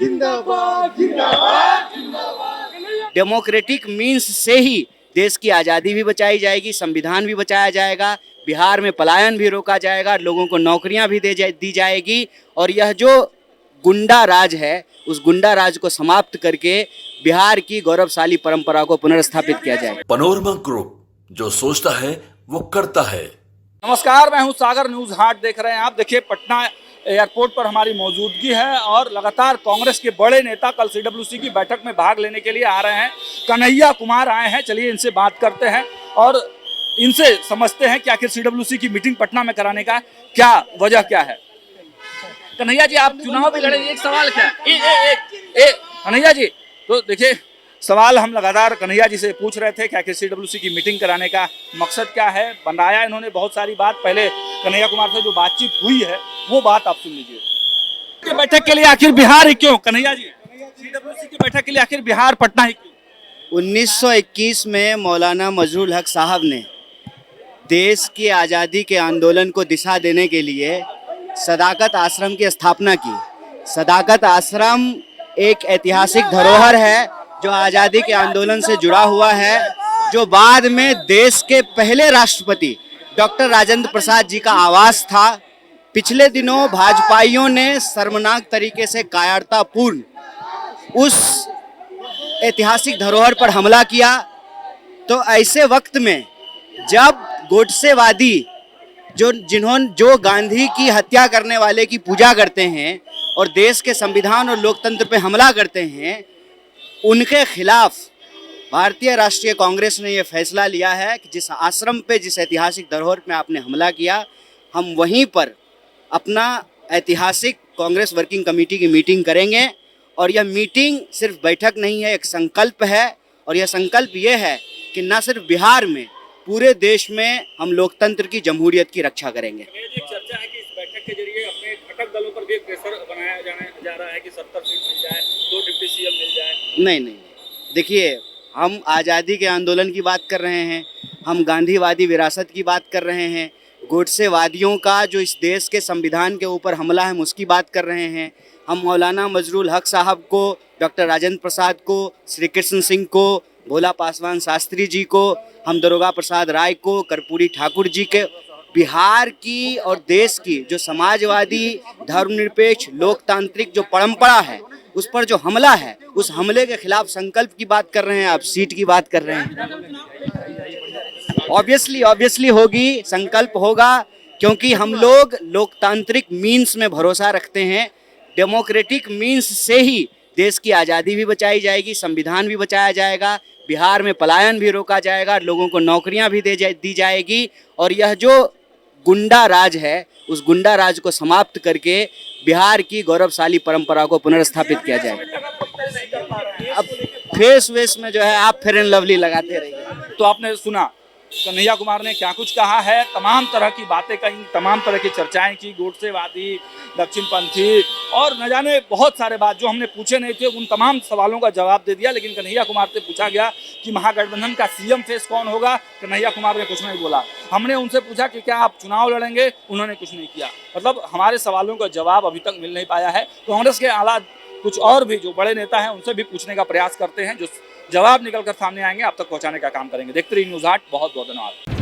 जिंदाबाद जिंदाबाद। Democratic means से ही देश की आज़ादी भी बचाई जाएगी, संविधान भी बचाया जाएगा, बिहार में पलायन भी रोका जाएगा, लोगों को नौकरियां भी दी जाएगी और यह जो गुंडा राज है उस गुंडा राज को समाप्त करके बिहार की गौरवशाली परंपरा को पुनर्स्थापित किया जाएगा। पनोरमा ग्रुप, जो सोचता है वो करता है। नमस्कार, मैं हूं सागर, न्यूज हाट देख रहे हैं आप। देखिए, पटना एयरपोर्ट पर हमारी मौजूदगी है और लगातार कांग्रेस के बड़े नेता कल सीडब्ल्यूसी की बैठक में भाग लेने के लिए आ रहे हैं। कन्हैया कुमार आए हैं, चलिए इनसे बात करते हैं और इनसे समझते हैं कि आखिर सीडब्ल्यूसी की मीटिंग पटना में कराने का क्या वजह क्या है। कन्हैया जी, आप चुनाव भी लड़ेंगे, एक सवाल क्या है कन्हैया जी? तो देखिए, सवाल हम लगातार कन्हैया जी से पूछ रहे थे कि आखिर सीडब्ल्यूसी की मीटिंग कराने का मकसद क्या है। बनाया इन्होंने बहुत सारी बात, पहले कन्हैया कुमार से जो बातचीत हुई है वो बात आप सुन लीजिए। बैठक के लिए आखिर बिहार ही क्यों कन्हैया जी? सीडब्ल्यूसी की बैठक के लिए आखिर बिहार पटना ही क्यों? 1921 में मौलाना मजरुल हक साहब ने देश की आज़ादी के आंदोलन को दिशा देने के लिए सदाकत आश्रम की स्थापना की। सदाकत आश्रम एक ऐतिहासिक धरोहर है जो आज़ादी के आंदोलन से जुड़ा हुआ है, जो बाद में देश के पहले राष्ट्रपति डॉक्टर राजेंद्र प्रसाद जी का आवास था। पिछले दिनों भाजपाइयों ने शर्मनाक तरीके से कायरतापूर्ण उस ऐतिहासिक धरोहर पर हमला किया। तो ऐसे वक्त में जब गोडसेवादी जो गांधी की हत्या करने वाले की पूजा करते हैं और देश के संविधान और लोकतंत्र पे हमला करते हैं, उनके खिलाफ भारतीय राष्ट्रीय कांग्रेस ने यह फैसला लिया है कि जिस आश्रम पे, जिस ऐतिहासिक धरोहर पे आपने हमला किया, हम वहीं पर अपना ऐतिहासिक कांग्रेस वर्किंग कमेटी की मीटिंग करेंगे। और यह मीटिंग सिर्फ बैठक नहीं है, एक संकल्प है। और यह संकल्प ये है कि न सिर्फ बिहार में, पूरे देश में हम लोकतंत्र की, जमहूरियत की रक्षा करेंगे। एक चर्चा है कि इस बैठक के जरिए अपने घटक दलों पर भी प्रेशर बनाया जा रहा है कि 70 सीट मिल जाए, 2 डिप्टी सीएम मिल जाए। नहीं, देखिए, हम आज़ादी के आंदोलन की बात कर रहे हैं, हम गांधीवादी विरासत की बात कर रहे हैं, गोडसेवादियों का जो इस देश के संविधान के ऊपर हमला है हम उसकी बात कर रहे हैं। हम मौलाना मजरुल हक साहब को, डॉक्टर राजेंद्र प्रसाद को, श्री कृष्ण सिंह को, भोला पासवान शास्त्री जी को, हम दरोगा प्रसाद राय को, कर्पूरी ठाकुर जी के, बिहार की और देश की जो समाजवादी, धर्मनिरपेक्ष, लोकतांत्रिक जो परंपरा है उस पर जो हमला है, उस हमले के खिलाफ संकल्प की बात कर रहे हैं। आप सीट की बात कर रहे हैं। ऑब्वियसली होगी, संकल्प होगा, क्योंकि हम लोग लोकतांत्रिक मीन्स में भरोसा रखते हैं। डेमोक्रेटिक मीन्स से ही देश की आज़ादी भी बचाई जाएगी, संविधान भी बचाया जाएगा, बिहार में पलायन भी रोका जाएगा, लोगों को नौकरियां भी दी जाएगी और यह जो गुंडा राज है उस गुंडा राज को समाप्त करके बिहार की गौरवशाली परंपरा को पुनर्स्थापित किया जाएगा। अब फेस में जो है आप फेयर एंड लवली लगाते रहिए। तो आपने सुना कन्हैया कुमार ने क्या कुछ कहा है, तमाम तरह की बातें कही, तमाम तरह की चर्चाएं की, गोडसेवादी, दक्षिणपंथी और न जाने बहुत सारे बात जो हमने पूछे नहीं थे, उन तमाम सवालों का जवाब दे दिया। लेकिन कन्हैया कुमार से पूछा गया कि महागठबंधन का सीएम फेस कौन होगा, कन्हैया कुमार ने कुछ नहीं बोला। हमने उनसे पूछा कि क्या आप चुनाव लड़ेंगे, उन्होंने कुछ नहीं किया। मतलब हमारे सवालों का जवाब अभी तक मिल नहीं पाया है। कांग्रेस के आला कुछ और भी जो बड़े नेता हैं उनसे भी पूछने का प्रयास करते हैं, जो जवाब निकल कर सामने आएंगे आप तक पहुंचाने का काम करेंगे। देखते रहिए न्यूज़ हाट। बहुत बहुत धन्यवाद।